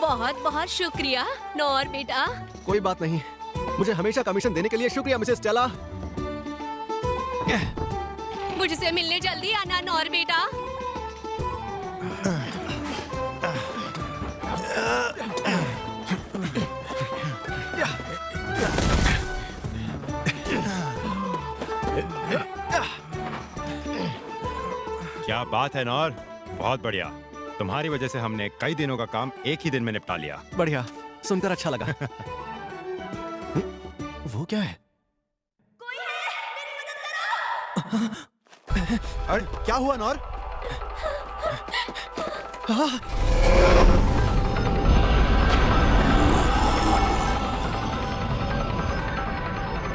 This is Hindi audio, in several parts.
बहुत बहुत शुक्रिया नौर बेटा। कोई बात नहीं, मुझे हमेशा कमीशन देने के लिए शुक्रिया मिसेस स्टेला। मुझसे मिलने जल्दी आना नौर बेटा। क्या बात है नौर, बहुत बढ़िया। तुम्हारी वजह से हमने कई दिनों का काम एक ही दिन में निपटा लिया। बढ़िया, सुनकर अच्छा लगा। वो क्या है? कोई है? मेरी मदद करो। अरे क्या हुआ नौर?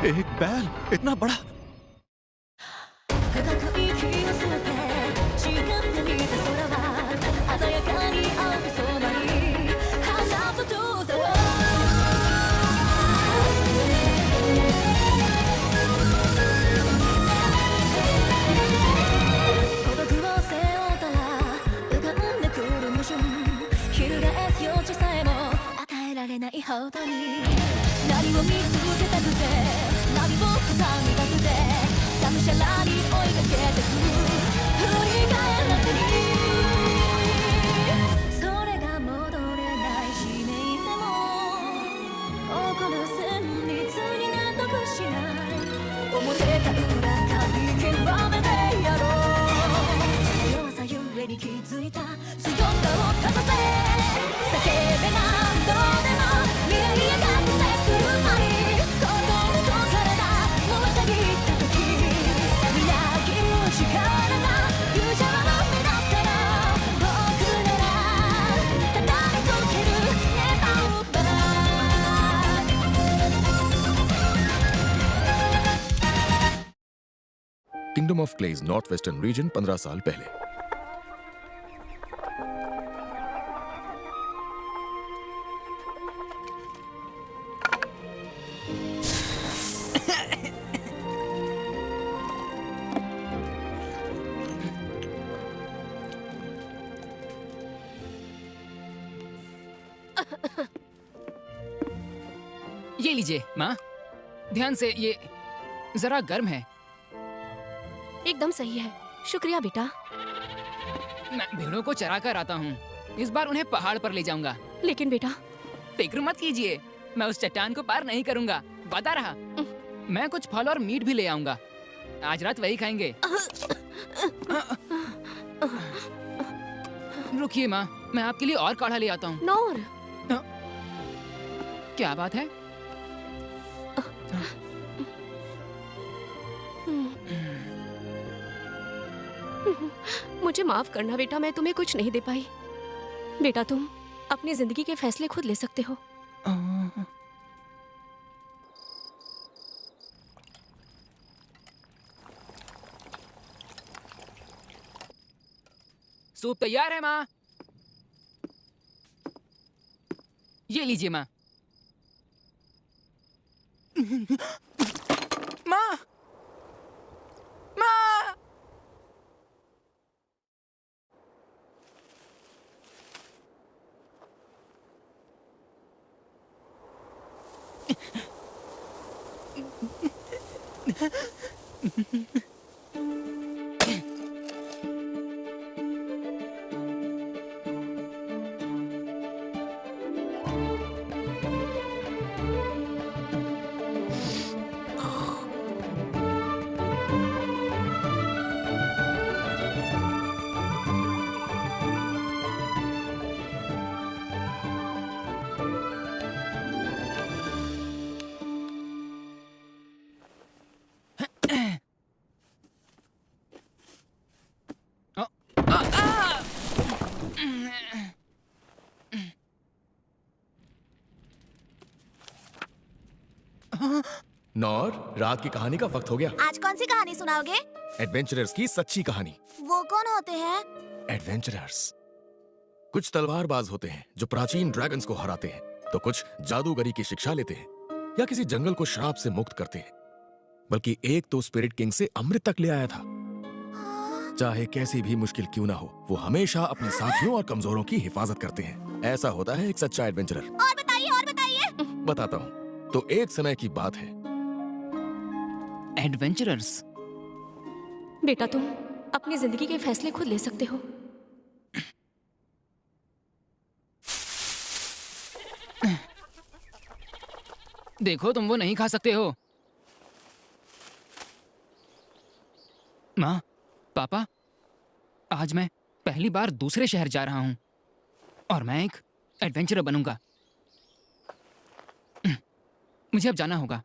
एक बैल इतना बड़ा। किंगडम ऑफ क्लेज नॉर्थ वेस्टर्न रीजन 15 साल पहले। ये लीजिए माँ, ध्यान से, ये जरा गर्म है। एकदम सही है, शुक्रिया बेटा। मैं भेड़ों को चरा कर आता हूँ, इस बार उन्हें पहाड़ पर ले जाऊंगा। लेकिन बेटा, फिक्र मत कीजिए, मैं उस चट्टान को पार नहीं करूंगा, वादा रहा। मैं कुछ फल और मीट भी ले आऊंगा, आज रात वही खाएंगे। रुकिए माँ, मैं आपके लिए और काढ़ा ले आता हूँ। नौर, क्या बात है? मुझे माफ करना बेटा, मैं तुम्हें कुछ नहीं दे पाई। बेटा तुम अपनी जिंदगी के फैसले खुद ले सकते हो। सूप तैयार है माँ। ये लीजिए माँ। माँ, माँ। नौर, रात की कहानी का वक्त हो गया। आज कौन सी कहानी सुनाओगे? एडवेंचरर्स की सच्ची कहानी। वो कौन होते हैं? एडवेंचरर्स कुछ तलवारबाज होते हैं जो प्राचीन ड्रैगन्स को हराते हैं, तो कुछ जादूगरी की शिक्षा लेते हैं या किसी जंगल को श्राप से मुक्त करते हैं। बल्कि एक तो स्पिरिट किंग से अमृत तक ले आया था। चाहे कैसी भी मुश्किल क्यों ना हो, वो हमेशा अपने साथियों और कमजोरों की हिफाजत करते हैं। ऐसा होता है एक सच्चा एडवेंचरर। और बताइए। बताता हूँ। तो एक समय की बात है। एडवेंचरर्स। बेटा तुम अपनी जिंदगी के फैसले खुद ले सकते हो। देखो तुम वो नहीं खा सकते हो। माँ, पापा, आज मैं पहली बार दूसरे शहर जा रहा हूँ और मैं एक एडवेंचरर बनूंगा। मुझे अब जाना होगा।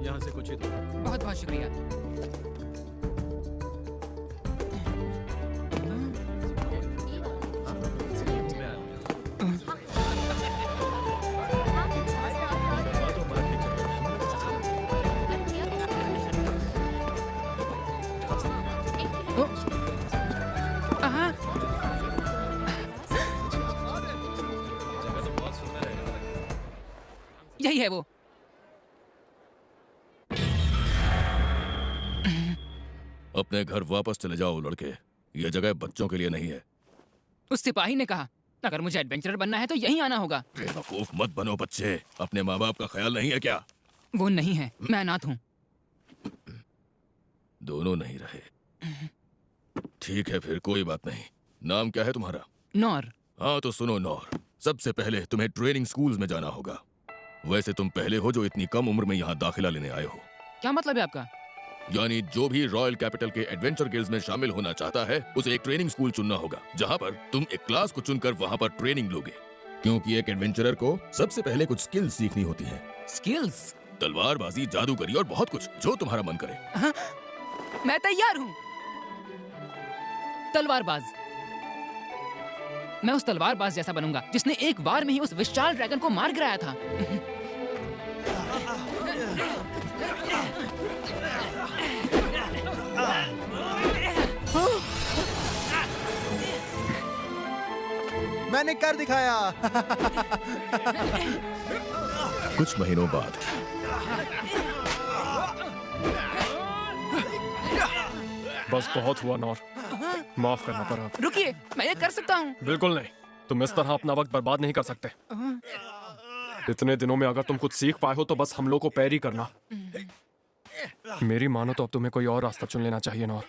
यहाँ से कुछ ही दूर है। बहुत बहुत शुक्रिया। यही है वो। अपने घर वापस चले जाओ लड़के, ये जगह बच्चों के लिए नहीं है। उस सिपाही ने कहा अगर मुझे एडवेंचरर बनना है तो यहीं आना होगा। बेवकूफ मत बनो बच्चे, अपने माँ बाप का ख्याल नहीं है क्या? वो नहीं है, मैं अनाथ हूँ। दोनों नहीं रहे। ठीक है फिर, कोई बात नहीं। नाम क्या है तुम्हारा? नौर। हाँ तो सुनो नौर, सबसे पहले तुम्हें ट्रेनिंग स्कूल्स में जाना होगा। वैसे तुम पहले हो जो इतनी कम उम्र में यहाँ दाखिला लेने आए हो। क्या मतलब है आपका? यानी जो भी रॉयल कैपिटल के एडवेंचर गिल्ड्स में शामिल होना चाहता है उसे एक ट्रेनिंग स्कूल चुनना होगा, जहाँ पर तुम एक क्लास को चुनकर वहाँ पर ट्रेनिंग लोगे। क्योंकि एक एडवेंचरर को सबसे पहले कुछ स्किल्स सीखनी होती हैं। स्किल्स? तलवारबाजी, जादूगरी और बहुत कुछ, जो तुम्हारा मन करे। हाँ? मैं तैयार हूँ। तलवारबाज। मैं उस तलवारबाज जैसा बनूंगा जिसने एक बार में ही उस विशाल ड्रैगन को मार गिराया था। मैंने कर दिखाया। कुछ महीनों बाद बस बहुत हुआ नौर, माफ करना पड़ा। रुकिए, मैं ये कर सकता हूँ। बिल्कुल नहीं, तुम इस तरह अपना वक्त बर्बाद नहीं कर सकते। इतने दिनों में अगर तुम कुछ सीख पाए हो तो बस हम लोग को पैर ही करना। मेरी मानो तो अब तुम्हें कोई और रास्ता चुन लेना चाहिए नौर।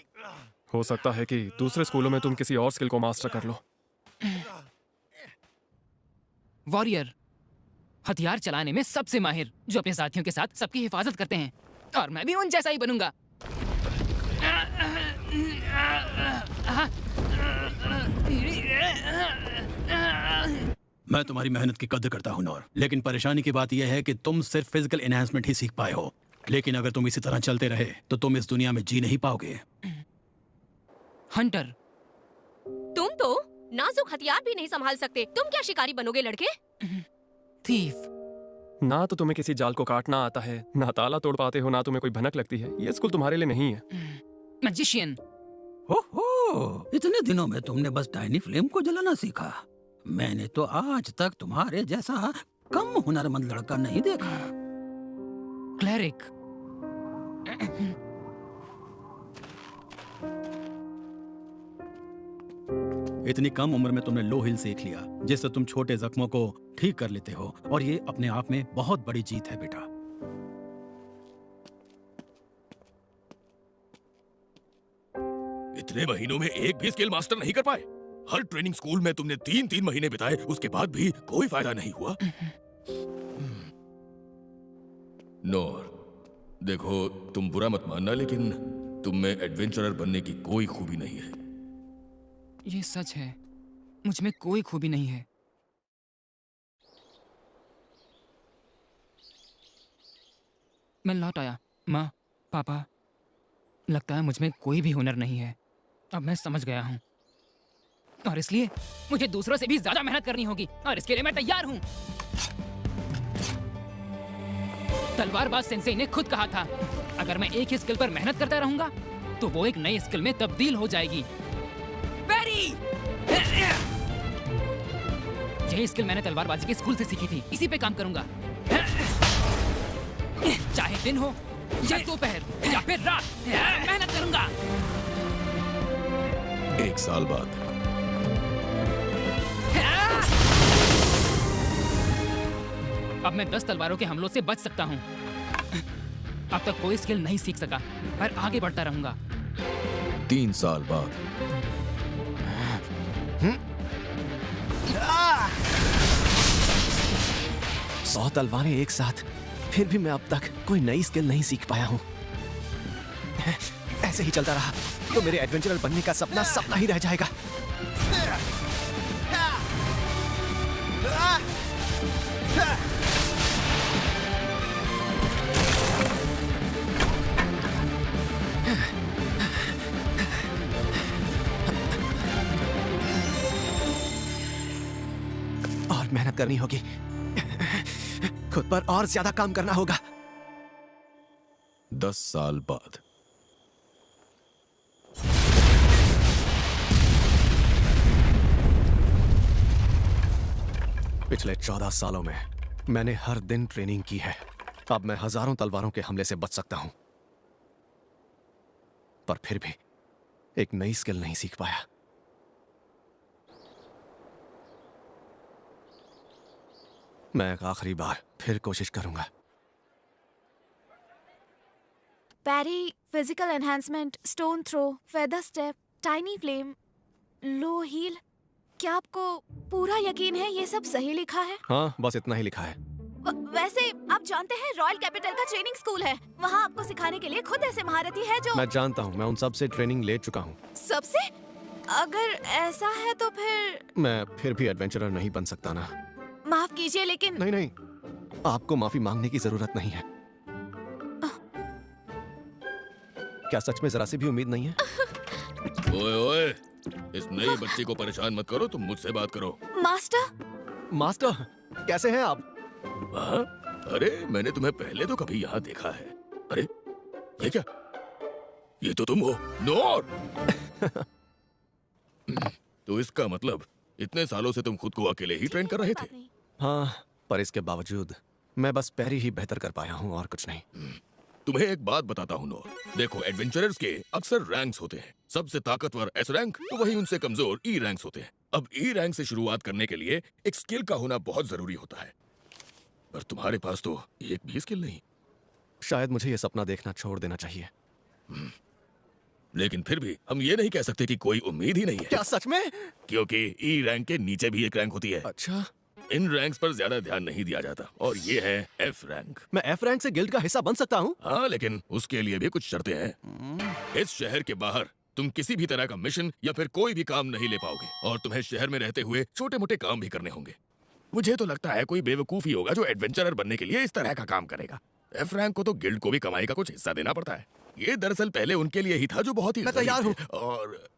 हो सकता है कि दूसरे स्कूलों में तुम किसी और स्किल को मास्टर कर लो। वॉरियर, हथियार चलाने में सबसे माहिर, जो अपने साथियों के साथ सबकी हिफाजत करते हैं। और मैं भी उन जैसा ही बनूंगा। मैं तुम्हारी मेहनत की कद्र करता हूं नौर, लेकिन परेशानी की बात यह है कि तुम सिर्फ फिजिकल एनहांसमेंट ही सीख पाए हो। लेकिन अगर तुम इसी तरह चलते रहे तो तुम इस दुनिया में जी नहीं पाओगे। हंटर, तुम तो नाजुक हथियार भी नहीं संभाल सकते, तुम क्या शिकारी बनोगे लड़के? थीफ। ना तो तुम्हें किसी जाल को काटना आता है, ना ताला तोड़ पाते हो, ना तुम्हें कोई भनक लगती है। ये स्कूल तुम्हारे लिए नहीं है। मैजिशियन। ओहो, इतने दिनों में तुमने बस टाइनी फ्लेम को जलाना सीखा। मैंने तो आज तक तुम्हारे जैसा कम हुनरमंद लड़का नहीं देखा। क्लेरिक। इतनी कम उम्र में तुमने लो हिल सीख लिया, जिससे तुम छोटे जख्मों को ठीक कर लेते हो, और ये अपने आप में बहुत बड़ी जीत है बेटा। इतने महीनों में एक भी स्किल मास्टर नहीं कर पाए। हर ट्रेनिंग स्कूल में तुमने 3-3 महीने बिताए, उसके बाद भी कोई फायदा नहीं हुआ। नौर, देखो तुम बुरा मत मानना, लेकिन तुम में एडवेंचरर बनने की कोई खूबी नहीं है। ये सच है, मुझ में कोई खूबी नहीं है। मैं लौट आया। माँ, पापा, लगता है मुझ में कोई भी हुनर नहीं है। अब मैं समझ गया हूँ, और इसलिए मुझे दूसरों से भी ज्यादा मेहनत करनी होगी, और इसके लिए मैं तैयार हूँ। तलवारबाज सेंसेई ने खुद कहा था, अगर मैं एक ही स्किल पर मेहनत करता रहूंगा तो वो एक नई स्किल में तब्दील हो जाएगी। बैरी! यही स्किल मैंने तलवारबाजी के स्कूल से सीखी थी, इसी पे काम करूंगा। चाहे दिन हो या दोपहर या फिर रात, मेहनत करूंगा। 1 साल बाद अब मैं 10 तलवारों के हमलों से बच सकता हूँ। अब तक कोई स्किल नहीं सीख सका, पर आगे बढ़ता रहूंगा। 3 साल बाद 100 तलवारें एक साथ, फिर भी मैं अब तक कोई नई स्किल नहीं सीख पाया हूँ। ऐसे ही चलता रहा तो मेरे एडवेंचरर बनने का सपना सपना ही रह जाएगा। और मेहनत करनी होगी, खुद पर और ज्यादा काम करना होगा। 10 साल बाद पिछले 14 सालों में मैंने हर दिन ट्रेनिंग की है। अब मैं हजारों तलवारों के हमले से बच सकता हूं, पर फिर भी एक नई स्किल नहीं सीख पाया। मैं एक आखिरी बार फिर कोशिश करूंगा। Parry, physical enhancement, stone throw, feather step, tiny flame, low heal. क्या आपको पूरा यकीन है ये सब सही लिखा है? हाँ, बस इतना ही लिखा है। वैसे आप जानते हैं रॉयल कैपिटल का ट्रेनिंग स्कूल है, वहाँ आपको सिखाने के लिए खुद ऐसे महारथी है जो। मैं जानता हूँ, मैं उन सब से ट्रेनिंग ले चुका हूँ। सबसे? अगर ऐसा है तो फिर मैं फिर भी एडवेंचरर नहीं बन सकता ना। माफ कीजिए, लेकिन नहीं नहीं, आपको माफी मांगने की जरूरत नहीं है। क्या सच में जरा सी भी उम्मीद नहीं है? ओए ओए, इस नई बच्ची को परेशान मत करो, तुम मुझसे बात करो। मास्टर। मास्टर, कैसे हैं आप? हाँ? अरे मैंने तुम्हें पहले तो कभी यहाँ देखा है। अरे ये क्या, ये तो तुम हो नोर। तो इसका मतलब इतने सालों से तुम खुद को अकेले ही ट्रेन कर रहे थे? हाँ, पर इसके बावजूद मैं बस पैरी ही बेहतर कर पाया हूँ और कुछ नहीं। तुम्हें एक बात बताता हूँ नोर, देखो एडवेंचरर्स के अक्सर रैंक्स होते हैं। सबसे ताकतवर एस रैंक तो वही उनसे कमजोर ई रैंक्स होते हैं। अब ई रैंक से शुरुआत करने के लिए एक स्किल का होना बहुत जरूरी होता है, पर तुम्हारे पास तो एक भी स्किल नहीं। शायद मुझे ये सपना देखना छोड़ देना चाहिए। लेकिन फिर भी हम ये नहीं कह सकते कि कोई उम्मीद ही नहीं है। क्या सच में? क्योंकि ई रैंक के नीचे भी एक रैंक होती है। अच्छा, इन रैंक्स पर ज्यादा ध्यान नहीं दिया जाता, और ये है एफ रैंक। मैं एफ रैंक से गिल्ड का हिस्सा बन सकता हूँ? हाँ, लेकिन उसके लिए भी कुछ शर्तें हैं। इस शहर के बाहर तुम किसी भी तरह का मिशन या फिर कोई भी काम नहीं ले पाओगे, और तुम्हें शहर में रहते हुए छोटे मोटे काम भी करने होंगे। मुझे तो लगता है कोई बेवकूफ ही होगा जो एडवेंचरर बनने के लिए इस तरह का काम करेगा। एफ रैंक को तो गिल्ड को भी कमाई का कुछ हिस्सा देना पड़ता है। ये दरअसल पहले उनके लिए ही था जो बहुत ही मैं तैयार हूँ। और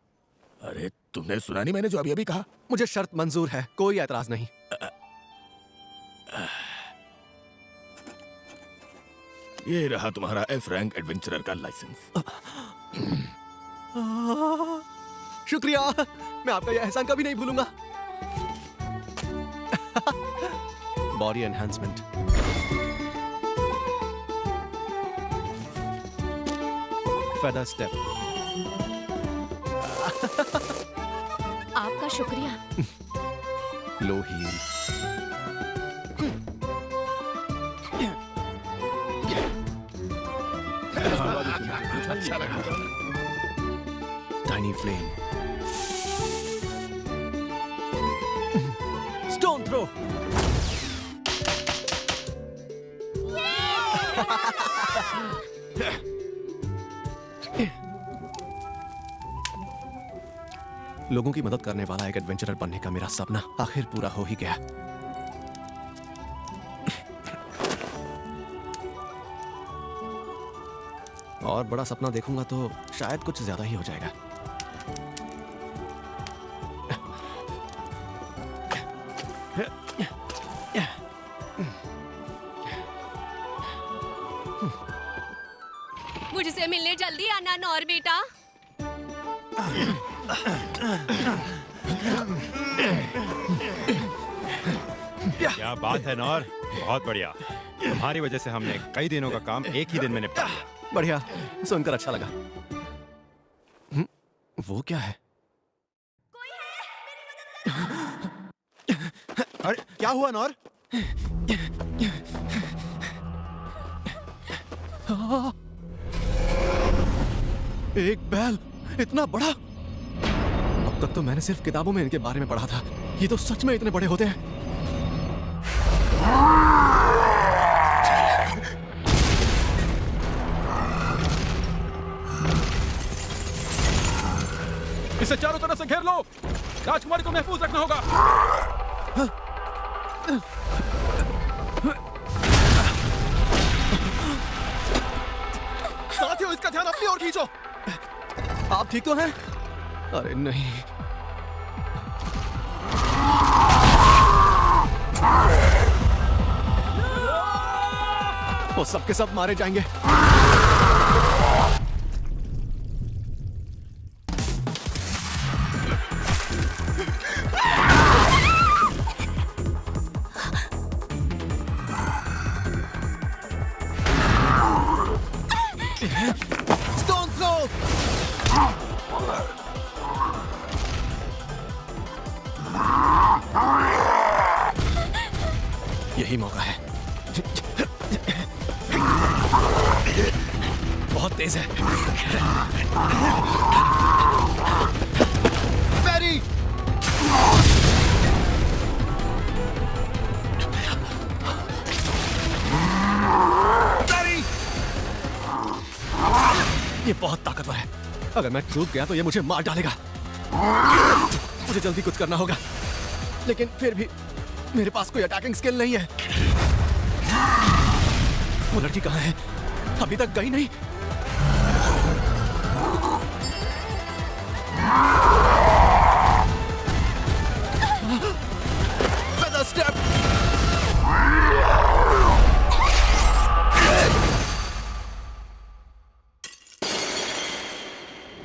अरे तुमने सुना नहीं मैंने जो अभी अभी कहा? मुझे शर्त मंजूर है, कोई एतराज नहीं। ये रहा तुम्हारा एफ रैंक एडवेंचरर का लाइसेंस। शुक्रिया, मैं आपका यह एहसान कभी नहीं भूलूंगा। Body enhancement, feather step. आपका शुक्रिया। लो हील, अच्छा लगा। Tiny flame, stone throw. लोगों की मदद करने वाला एक एडवेंचरर बनने का मेरा सपना आखिर पूरा हो ही गया। और बड़ा सपना देखूंगा तो शायद कुछ ज्यादा ही हो जाएगा। मुझसे मिलने जल्दी आना नौर बेटा। क्या बात है नौर, बहुत बढ़िया। तुम्हारी वजह से हमने कई दिनों का काम एक ही दिन में निपटा लिया। बढ़िया, सुनकर अच्छा लगा। वो क्या है? अरे क्या हुआ नौर? एक बैल इतना बड़ा? अब तक तो मैंने सिर्फ किताबों में इनके बारे में पढ़ा था, ये तो सच में इतने बड़े होते हैं। इसे चारों तरफ से घेर लो। राजकुमारी को महफूज रखना होगा। साथियों, इसका ध्यान अपनी ओर खींचो। आप ठीक तो हैं? अरे नहीं। वो सब के सब मारे जाएंगे। Stone throw! यही मौका है। बहुत तेज है। पैरी! ये बहुत ताकतवर है। अगर मैं चूक गया तो ये मुझे मार डालेगा। मुझे जल्दी कुछ करना होगा, लेकिन फिर भी मेरे पास कोई अटैकिंग स्किल नहीं है। वो लड़की कहाँ है? अभी तक गई नहीं। Feather step!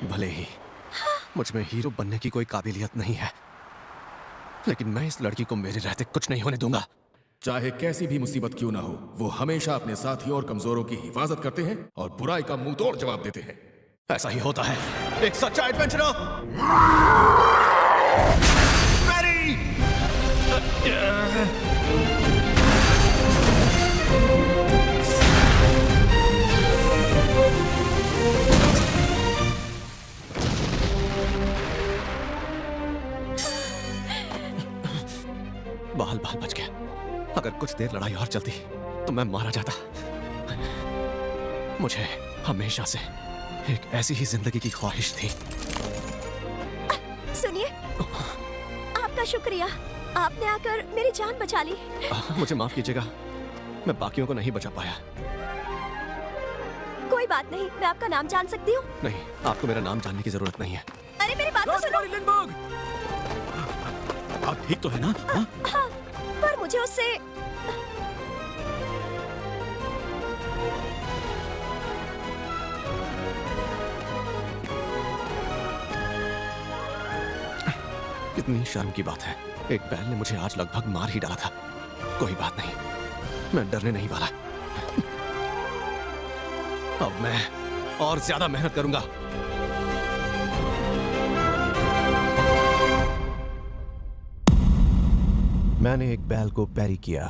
भले ही मुझ में हीरो बनने की कोई काबिलियत नहीं है, लेकिन मैं इस लड़की को मेरे रहते कुछ नहीं होने दूंगा। चाहे कैसी भी मुसीबत क्यों ना हो, वो हमेशा अपने साथियों और कमजोरों की हिफाजत करते हैं और बुराई का मुंह तोड़ जवाब देते हैं। ऐसा ही होता है एक सच्चा एडवेंचरर। बाल बाल बच गया। अगर कुछ देर लड़ाई और चलती तो मैं मारा जाता। मुझे हमेशा से एक ऐसी ही जिंदगी की ख्वाहिश थी। सुनिए, आपका शुक्रिया, आपने आकर मेरी जान बचा ली। मुझे माफ कीजिएगा, मैं बाकियों को नहीं बचा पाया। कोई बात नहीं, मैं आपका नाम जान सकती हूँ? नहीं, आपको मेरा नाम जानने की जरूरत नहीं है। अरे मेरी बात तो सुनो। आप ठीक तो है ना? हाँ, पर मुझे उससे कितनी शर्म की बात है, एक बैल ने मुझे आज लगभग मार ही डाला था। कोई बात नहीं, मैं डरने नहीं वाला। अब मैं और ज्यादा मेहनत करूंगा। मैंने एक बैल को पैरी किया